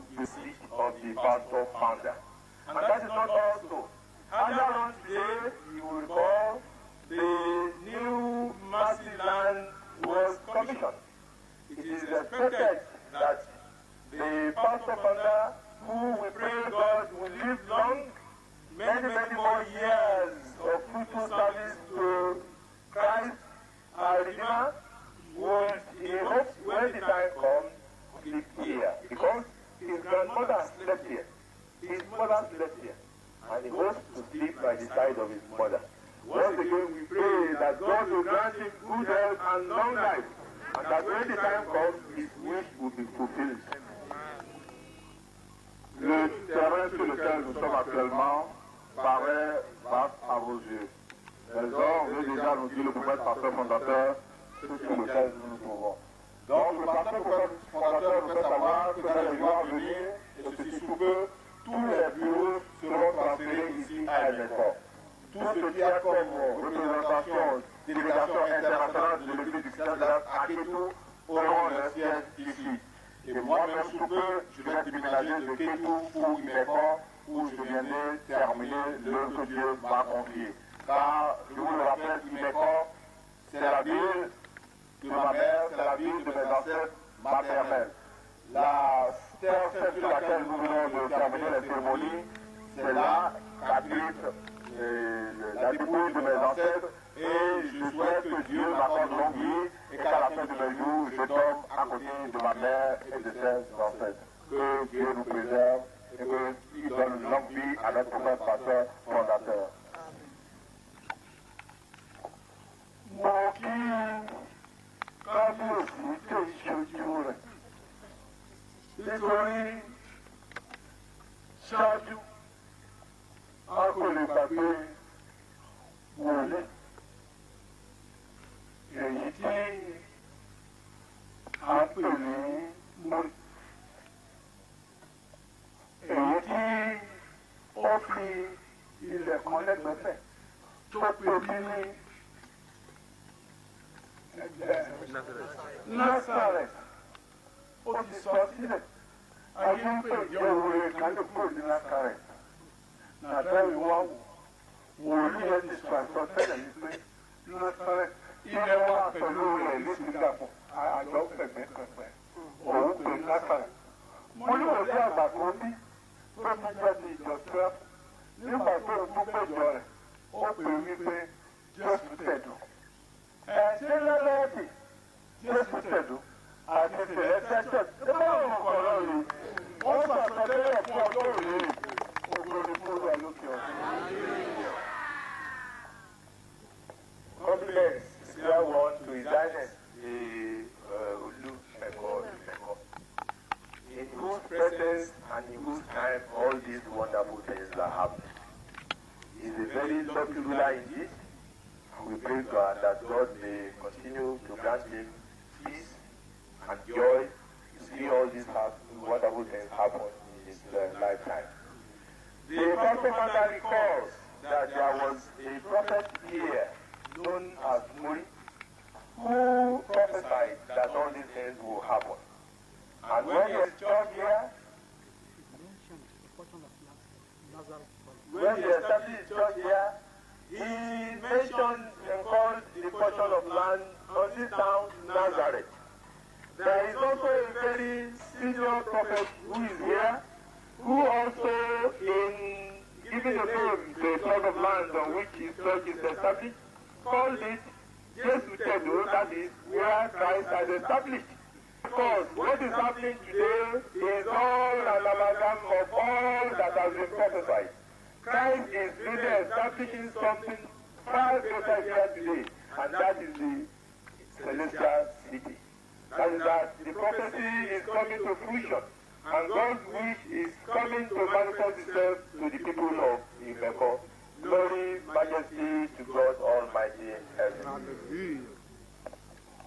to the seat of the pastor founder. And that is not also. Earlier on today, you will recall the new Mercy Land was commissioned. It is expected that the pastor founder, who we pray God will live long, many more years of fruitful service to Christ, our Redeemer, would, he hopes, when the time comes, sleep here. Because his grandmother slept here. His mother slept here. And he hopes to sleep by the side of his mother. Once again, we pray that God will grant him good health and long life, and that when the time comes, his wish will be fulfilled. Le terrain sur lequel nous sommes actuellement paraît vaste à vos yeux. Raison veut déjà nous dire le prophète pasteur fondateur sur lequel nous nous trouvons. Donc le pasteur fondateur nous fait savoir que dans les mois à venir, et ceci sous peu, tous les bureaux seront transférés ici à Elmecor. Tout ce qui a comme représentation, délégation internationale de l'église du Christ à Kétou auront leur siège ici. Et moi-même, sous peu, je vais déménager de Kétou pour Imekor, où je viendrai terminer l'œuvre que Dieu m'a confiée. Car, je vous le rappelle, Imekor, c'est la ville de ma mère, c'est la ville de mes ancêtres maternels. La terre sur laquelle nous venons de terminer les cérémonies, c'est là qu'habite la dépouille de mes ancêtres, et je souhaite que Dieu m'accorde longue vie et qu'à la fin de mes jours, je tombe à côté de ma mère et de ses ancêtres. Que Dieu nous préserve et qu'il donne longue vie à notre prophète pasteur fondateur. Èyí tí a pè ní múrí, èyí tí ó fi ilẹ̀ kan lẹ́gbẹ̀ẹ́ tó pè ní Nazareth, ó ti sọ sílẹ̀, ayé ń pè jẹ́ òwe kálukú ní Nazareth. Nàtàrí wá wòlíì ẹni sọ àsọtẹ́lẹ̀ ní pé Nazareth ilẹ̀ wa pẹ̀lú rẹ̀ ló ti dàpọ̀ àjọ pẹ̀pẹ̀pẹ̀ òun pè Nazareth. Mo ní òde àgbà kan bí tó ti jáde ìjọsìn nígbà tó ń tún péjọ rẹ̀ ó pè wípé Jésù tẹ̀dọ̀. Ṣé lẹ́lẹ́dì Jésù tẹ̀dọ̀ àti tẹ̀lẹ́ tẹ́tẹ̀ tó bá wọn kọ̀ lọ́rùn wọ́n sọ àsọtẹ́lẹ̀ fún ọjọ́ òní ògbóni fún wa lókè ọ̀sán. Complex. Dear one to His Highness, the Olu Meko, in whose presence and in whose time all these wonderful things are happening. He is a very lucky ruler indeed, and we pray God that God may continue to grant him peace and joy to see all these wonderful things happen in his lifetime. The pastor founder recalls that there was a prophet here known as Muri, who prophesied that all these things will happen. And when he established here, he mentioned and called the portion of land on this town Nazareth. There is also a very senior prophet who is here, who also in giving the name to a plot of land on which his church is established, called it Jesus Tedo, that is where Christ has established. Because what is happening today is all an amalgam of all that has been prophesied. Christ is really establishing something far greater here today, and that is the celestial city. That is that the prophecy is coming to fruition, and God's wish is coming to manifest itself to the people of Imeko. Glory, majesty to God Almighty in heaven.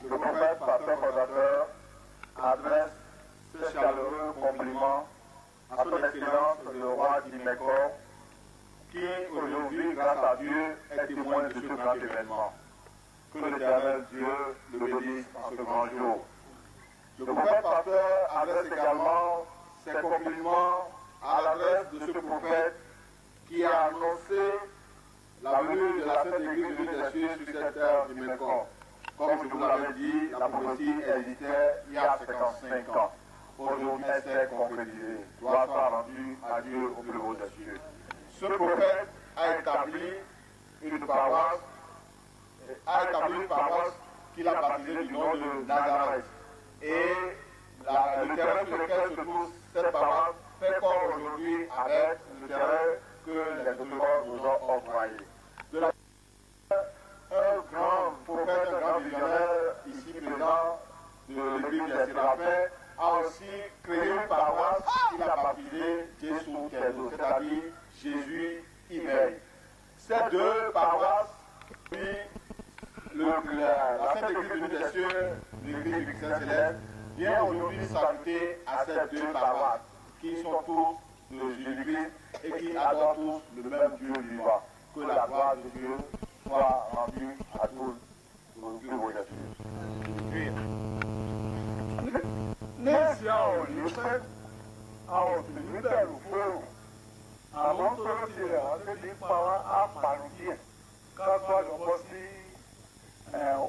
Le prophète pasteur fondateur adresse ce chaleureux compliment à son excellence le roi d'Imeko, qui aujourd'hui, grâce à Dieu, est témoin de ce grand événement. Que l'Éternel Dieu le bénisse en ce grand jour. Le prophète pasteur adresse également ses compliments à l'adresse de ce prophète qui a annoncé la venue de la Sainte Église de des cieux sur cette terre du Mécois. Comme je vous l'avais dit, la prophétie existait il y a 55 ans. Aujourd'hui, elle s'est concrétisée. Gloire soit rendue à Dieu au plus haut des cieux. Ce prophète a établi une paroisse qu'il a baptisée du nom de Nazareth. Et le terrain sur lequel se trouve cette paroisse fait corps aujourd'hui avec le terrain que les autorités nous ont octroyé. Un grand prophète, un grand visionnaire ici présent de l'église des Séraphins a aussi créé une paroisse qu'il a baptisée Jésus Kézo, c'est-à-dire Jésus y veille. Ces deux paroisses, puis la Sainte Église venue des cieux, l'église du Christ céleste, vient aujourd'hui s'ajouter à ces deux paroisses qui sont tous de Jésus-Christ et qui adorent tous le même Dieu vivant. Que la gloire de Dieu soit rendue à tous nos plus hauts des cieux. Nesse aonista, ao primeiro fogo, a mão toda tirada de falar a parutia. Caso eu fosse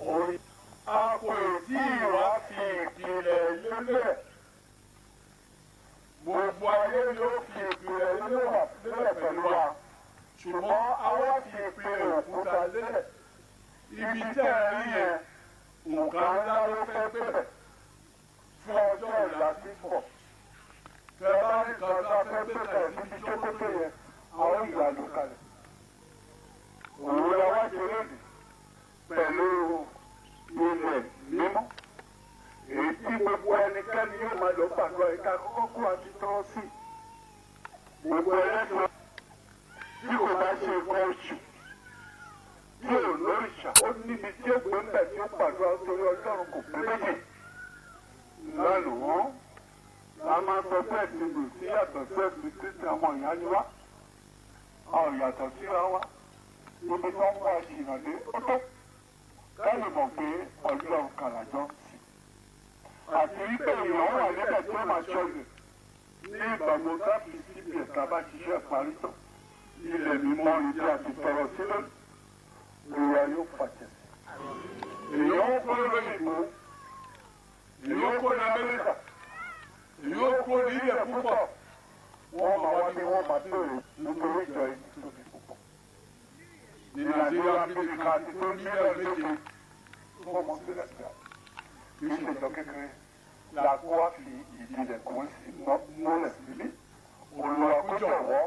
hoje, a poesia que ele gbogbo ayé ló fi ìpìlẹ̀ lélẹ̀ pẹ̀lú wa ṣùgbọ́n àwa fi ìpìlẹ̀ òkúta lélẹ̀ ibi tẹ́ ẹ rí yẹn nǹkan ńlá ló fẹ́ bẹ̀rẹ̀ fún ọjọ́ ìlàsípọ̀ tẹ́ bá rí kan tá a fẹ́ bẹ̀rẹ̀ síbi tó kókó yẹn àwọn ìlànà kalẹ̀ òun la wá ṣe lónìí pẹ̀lú ilẹ̀ mímọ́. Èyí tí gbogbo ẹnikẹ́ni yóò máa lọ pàdé ẹ̀ka kọ́kọ́ kó àti tọ́ sí. Gbogbo ẹlẹ́sìn tí kò bá ṣe nǹkan oṣù tí ò lóríṣà ó níbi tí ó gbé ń bẹ̀ tí ó pàdé torí Ọlọ́run kò pé méjì. Lánàá la máa sọ pé ẹ̀sìn lò sí yàtọ̀ sí ẹ̀sìn títí àwọn ìyá ni wá. A ò yàtọ̀ síra wa. Ibi tí wọ́n wá ìṣìnà dé ó tó. Ká lè mọ̀ pé Ọlọ́run kàlàjọ́ àti wípé ìyàwó wà níbẹ̀ tí ó máa ṣọ́ọ̀lù ní ìgbàgbọ́ láti síbi ẹ̀ka bá ṣiṣẹ́ parí tán ilẹ̀ mímọ́ ìdí àti tọrọ sílẹ̀ olùwà yóò pàṣẹ. èèyàn ó kó lóyìnbó èèyàn ó kó ní Amẹ́ríkà èèyàn ó kó ní ilẹ̀ púpọ̀ wọ́n máa wá ní wọ́n máa bèrè nítorí ìjọ yìí tóbi púpọ̀. ní Nàìjíríà bíbí ká ti tó mílíọ̀nù méje fún ọmọ sílẹ̀ sílẹ̀ kì í ṣe ìjọ kékeré. La kó wá fi ìdílé kún sí mọ́lẹ̀ sílé Olúwa kó jọ̀wọ́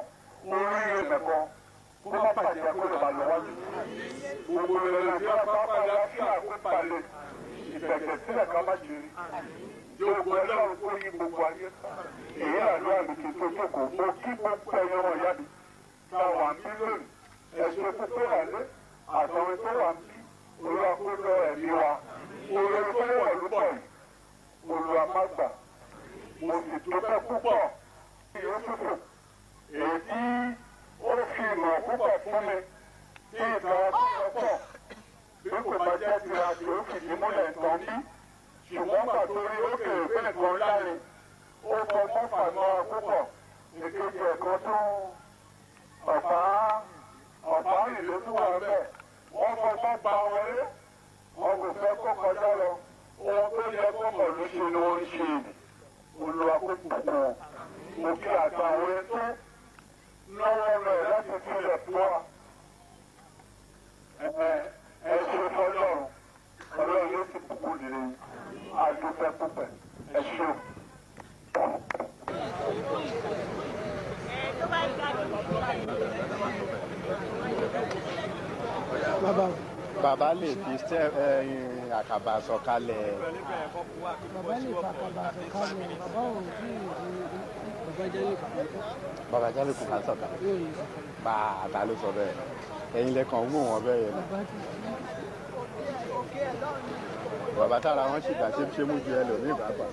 oríire mẹ́kọ́ kó má bàjẹ́ kó lè bá lọ wájú. Gbogbo ìrẹ̀lẹ̀ tí a bá bá láfíà kó balẹ̀ ìbẹ̀jẹ̀ sílẹ̀ ká má jèrè. Yóò gbọ́ Ọlọ́run kó yí gbogbo ayé. Èyí àdúrà mi kì í tó jókòó mo kí gbogbo ẹyọ wọn yá mi. Tá a wà ń bí lónìí ẹ̀sùn púpọ̀ wà lé àtọ̀rẹ́ tó wà ń bí Olúwa kó lọ ẹ̀mí wa. Oore tó wọ̀ ló bọ̀ yìí. Olúwa má gbà mo sì dúpẹ́ púpọ̀ Yúsúfù èyí tí ó fi ìmọ̀ púpọ̀ fún mi tí ìtàn ọ̀pọ̀ bí kò bá jẹ́ ti àti ó fìdí múlẹ̀ tán bí ṣùgbọ́n pàtó rí ó kéré pé nǹkan láre ó fọgbọ́n fàmọ́ púpọ̀ èkejì ẹ̀kan tó ọ̀pá ìlú tó wà bẹ́ẹ̀ wọ́n fọgbọ́n gba wọlé wọn kò fẹ́ kó kọjá lọ. Ohun tó yẹ kó mọ̀ ló ṣe ni wọ́n ń ṣe Olúwa kó púpọ̀ mo kí àtàwọn ètò lọ́wọ́ rẹ̀ láti fílẹ̀ fún wa. Ẹ ṣe fọlọ́run Ọlọ́run yóò sì púpọ̀ lè àdúpẹ́ púpẹ̀ ẹ ṣe. Bàbá lè fi àkàbà sọ̀kalẹ̀. Bàbá lè fa àkàbà sọ̀kalẹ̀. Bàbá ò tí ì Bàbá Jálè kò kà sọ̀kalẹ̀. Bàbá ló sọ bẹ́ẹ̀. Ẹ̀yin lẹ́kàn ń wò wọ́n bẹ́ẹ̀ yẹn. Bàbá tára wọn sì gbà ṣé mú ju ẹlòmíì bàbá.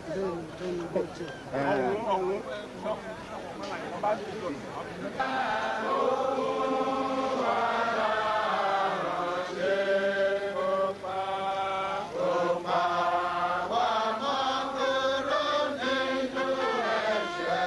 Wa mangurun itu esya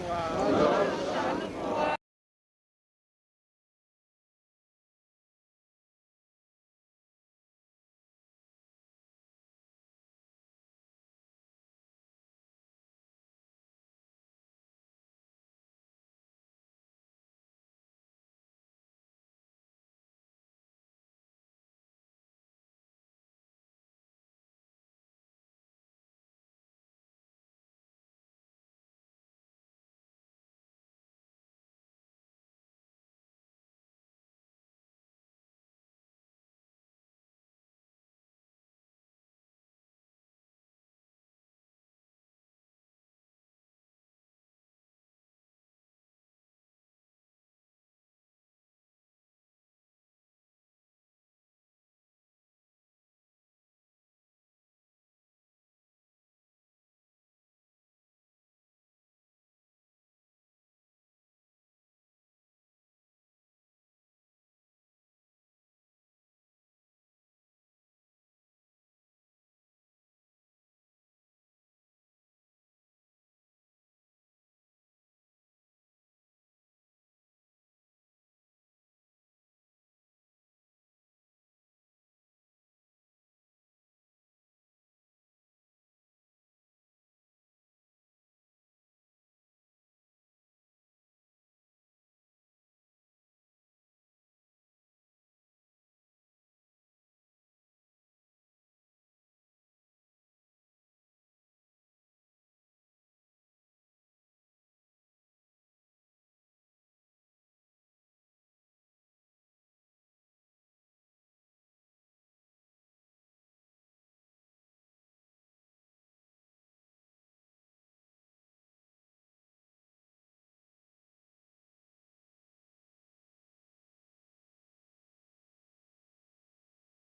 wa.